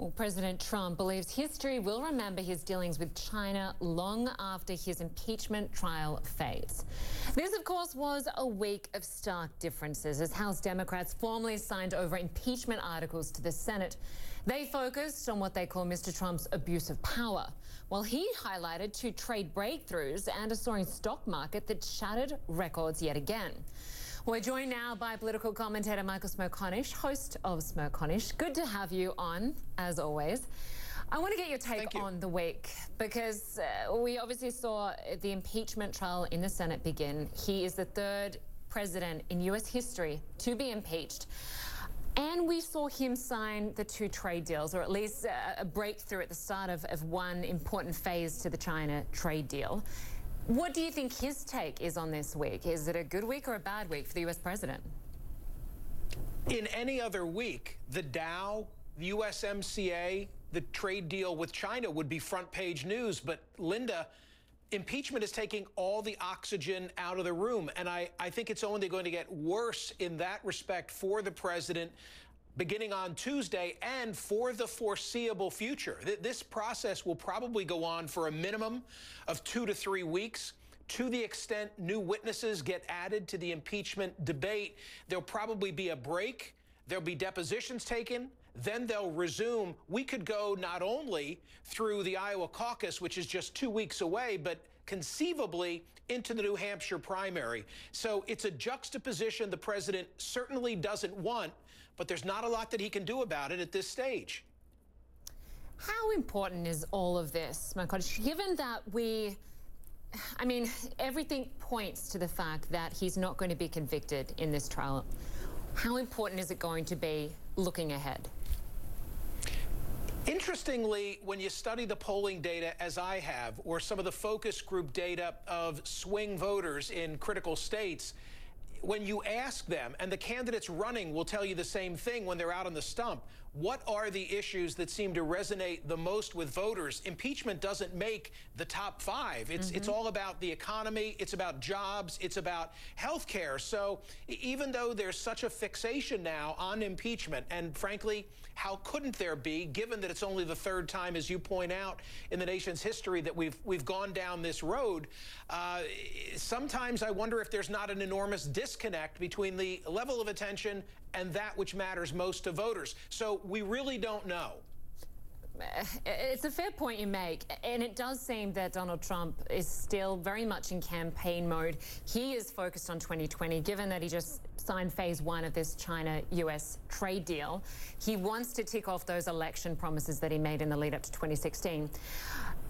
Well, President Trump believes history will remember his dealings with China long after his impeachment trial fades. This, of course, was a week of stark differences as House Democrats formally signed over impeachment articles to the Senate. They focused on what they call Mr. Trump's abuse of power, while he highlighted two trade breakthroughs and a soaring stock market that shattered records yet again. We're joined now by political commentator Kinkade Smerconish, host of Smerconish. Good to have you on, as always. I want to get your take on the week because we obviously saw the impeachment trial in the Senate begin. He is the third president in U.S. history to be impeached. And we saw him sign the two trade deals, or at least a breakthrough at the start of one important phase to the China trade deal. What do you think his take is on this week? Is it a good week or a bad week for the U.S. president? In any other week, the Dow, the USMCA, the trade deal with China would be front page news. But Lynda, impeachment is taking all the oxygen out of the room. And I think it's only going to get worse in that respect for the president beginning on Tuesday and for the foreseeable future. This process will probably go on for a minimum of 2 to 3 weeks. To the extent new witnesses get added to the impeachment debate, there'll probably be a break. There'll be depositions taken. Then they'll resume. We could go not only through the Iowa caucus, which is just 2 weeks away, but conceivably into the New Hampshire primary. So it's a juxtaposition the president certainly doesn't want, but there's not a lot that he can do about it at this stage. How important is all of this, Smerconish, given that everything points to the fact that he's not going to be convicted in this trial? How important is it going to be looking ahead? Interestingly, when you study the polling data, as I have, or some of the focus group data of swing voters in critical states, when you ask them, and the candidates running will tell you the same thing when they're out on the stump, what are the issues that seem to resonate the most with voters? Impeachment doesn't make the top 5. It's all about the economy. It's about jobs. It's about health care. So even though there's such a fixation now on impeachment, and frankly, how couldn't there be, given that it's only the third time, as you point out, in the nation's history that we've gone down this road, sometimes I wonder if there's not an enormous disconnect between the level of attention and that which matters most to voters. So we really don't know. It's a fair point you make, and it does seem that Donald Trump is still very much in campaign mode. He is focused on 2020, given that he just signed phase 1 of this China-US trade deal. He wants to tick off those election promises that he made in the lead up to 2016.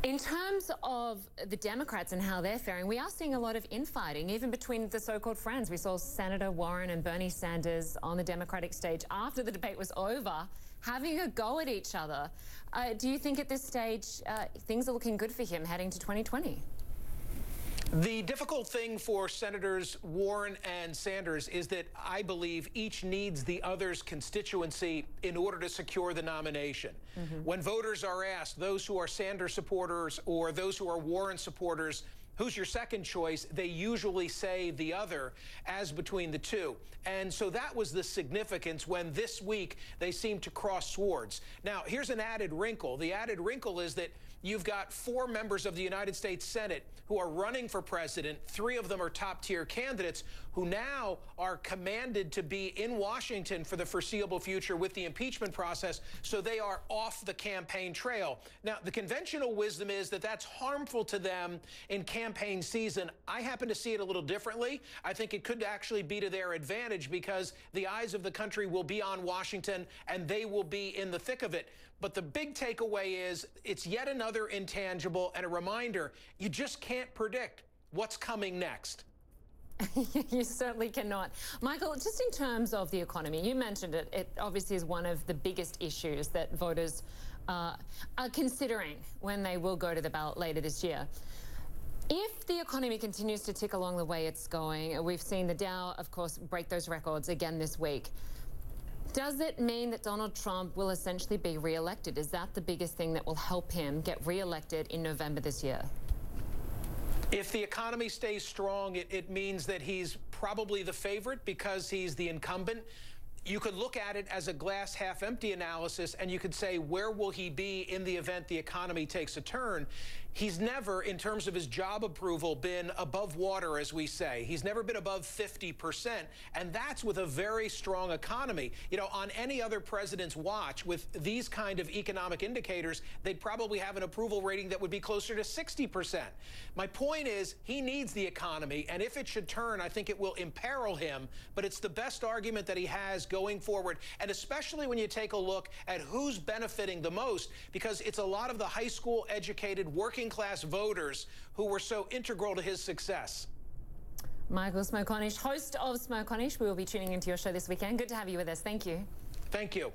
In terms of the Democrats and how they're faring, we are seeing a lot of infighting, even between the so-called friends. We saw Senator Warren and Bernie Sanders on the Democratic stage after the debate was over, having a go at each other. Do you think at this stage things are looking good for him heading to 2020? The difficult thing for Senators Warren and Sanders is that I believe each needs the other's constituency in order to secure the nomination. When voters are asked, those who are Sanders supporters or those who are Warren supporters, who's your second choice, they usually say the other as between the two. And so that was the significance when this week they seemed to cross swords. Now, here's an added wrinkle. The added wrinkle is that you've got 4 members of the United States Senate who are running for president. 3 of them are top-tier candidates who now are commanded to be in Washington for the foreseeable future with the impeachment process, so they are off the campaign trail. Now, the conventional wisdom is that that's harmful to them in campaign season. I happen to see it a little differently. I think it could actually be to their advantage because the eyes of the country will be on Washington and they will be in the thick of it. But the big takeaway is it's yet another intangible and a reminder you just can't predict what's coming next. You certainly cannot. Michael, just in terms of the economy, you mentioned it. It obviously is one of the biggest issues that voters are considering when they will go to the ballot later this year. If the economy continues to tick along the way it's going, we've seen the Dow, of course, break those records again this week. Does it mean that Donald Trump will essentially be re-elected? Is that the biggest thing that will help him get re-elected in November this year? If the economy stays strong, it means that he's probably the favorite because he's the incumbent. You could look at it as a glass half empty analysis, and you could say, where will he be in the event the economy takes a turn? He's never, in terms of his job approval, been above water, as we say. He's never been above 50%, and that's with a very strong economy. You know, on any other president's watch, with these kind of economic indicators, they'd probably have an approval rating that would be closer to 60%. My point is, he needs the economy, and if it should turn, I think it will imperil him, but it's the best argument that he has going forward, and especially when you take a look at who's benefiting the most, because it's a lot of the high school educated working class voters who were so integral to his success. Michael Smerconish, host of Smerconish. We will be tuning into your show this weekend. Good to have you with us. Thank you. Thank you.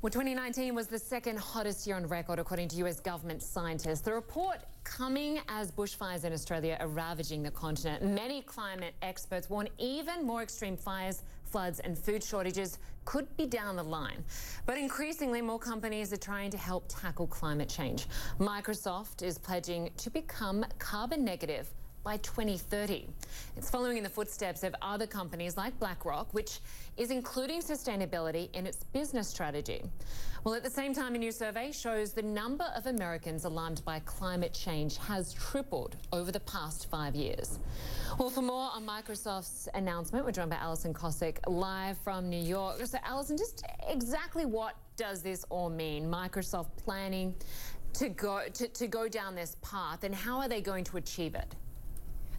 Well, 2019 was the second hottest year on record, according to US government scientists. The report coming as bushfires in Australia are ravaging the continent. Many climate experts warn even more extreme fires, floods and food shortages could be down the line. But increasingly, more companies are trying to help tackle climate change. Microsoft is pledging to become carbon negative by 2030. It's following in the footsteps of other companies like BlackRock, which is including sustainability in its business strategy. Well, at the same time, a new survey shows the number of Americans alarmed by climate change has tripled over the past 5 years. Well, for more on Microsoft's announcement, we're joined by Alison Kosick live from New York. So, Alison, just exactly what does this all mean? Microsoft planning to go down this path, and how are they going to achieve it?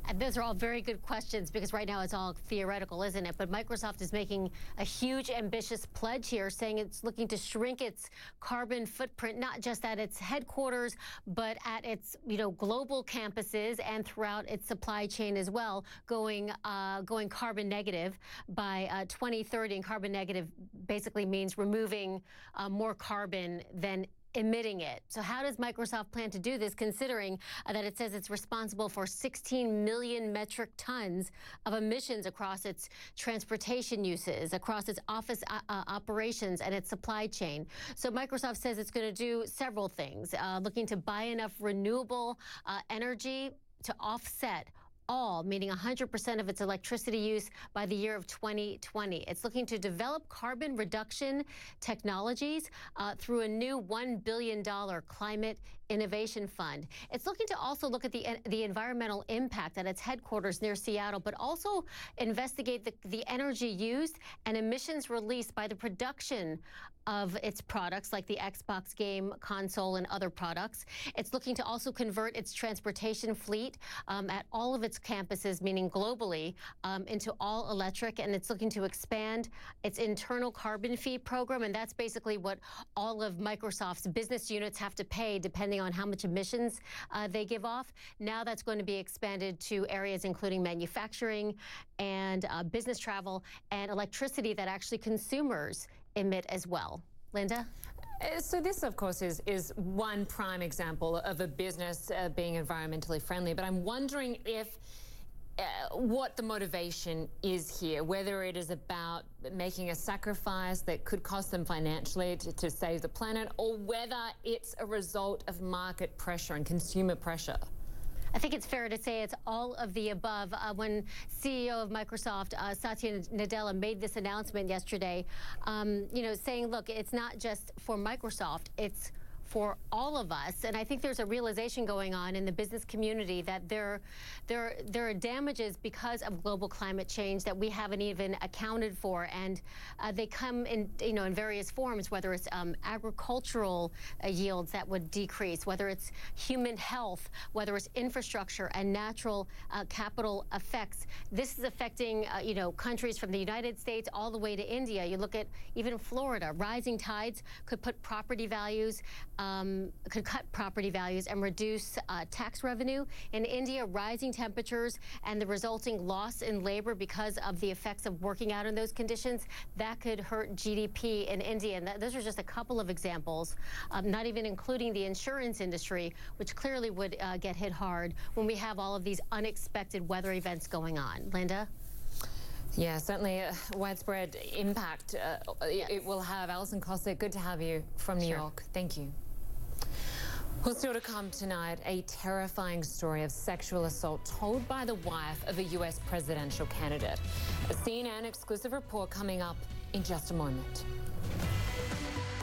And those are all very good questions, because right now it's all theoretical, isn't it? But Microsoft is making a huge, ambitious pledge here, saying it's looking to shrink its carbon footprint, not just at its headquarters, but at its, global campuses and throughout its supply chain as well, going carbon negative by 2030. And carbon negative basically means removing more carbon than emitting it. So how does Microsoft plan to do this, considering that it says it's responsible for 16 million metric tons of emissions across its transportation uses, across its office operations and its supply chain? So Microsoft says it's going to do several things, looking to buy enough renewable energy to offset all, meaning 100% of its electricity use by the year of 2020. It's looking to develop carbon reduction technologies through a new $1 billion climate innovation fund. It's looking to also look at the environmental impact at its headquarters near Seattle, but also investigate the energy used and emissions released by the production of its products, like the Xbox game console and other products. It's looking to also convert its transportation fleet at all of its campuses, meaning globally, into all electric, and it's looking to expand its internal carbon fee program, and that's basically what all of Microsoft's business units have to pay depending on how much emissions they give off. Now that's going to be expanded to areas including manufacturing and business travel and electricity that actually consumers emit as well. Lynda? So this, of course, is one prime example of a business being environmentally friendly, but I'm wondering if what the motivation is here, whether it is about making a sacrifice that could cost them financially to save the planet, or whether it's a result of market pressure and consumer pressure. I think it's fair to say it's all of the above. When CEO of Microsoft, Satya Nadella, made this announcement yesterday, saying, look, it's not just for Microsoft, it's for all of us. And I think there's a realization going on in the business community that there are damages because of global climate change that we haven't even accounted for, and they come in in various forms, whether it's agricultural yields that would decrease, whether it's human health, whether it's infrastructure and natural capital effects. This is affecting countries from the United States all the way to India. You look at even Florida. Rising tides could put property values could cut property values and reduce tax revenue. In India, rising temperatures and the resulting loss in labor because of the effects of working out in those conditions, that could hurt GDP in India. And those are just a couple of examples, not even including the insurance industry, which clearly would get hit hard when we have all of these unexpected weather events going on. Lynda? Yeah, certainly a widespread impact it will have. Alison Kosick, good to have you from New York. Thank you. Well, still to come tonight, a terrifying story of sexual assault told by the wife of a U.S. presidential candidate. A CNN exclusive report coming up in just a moment.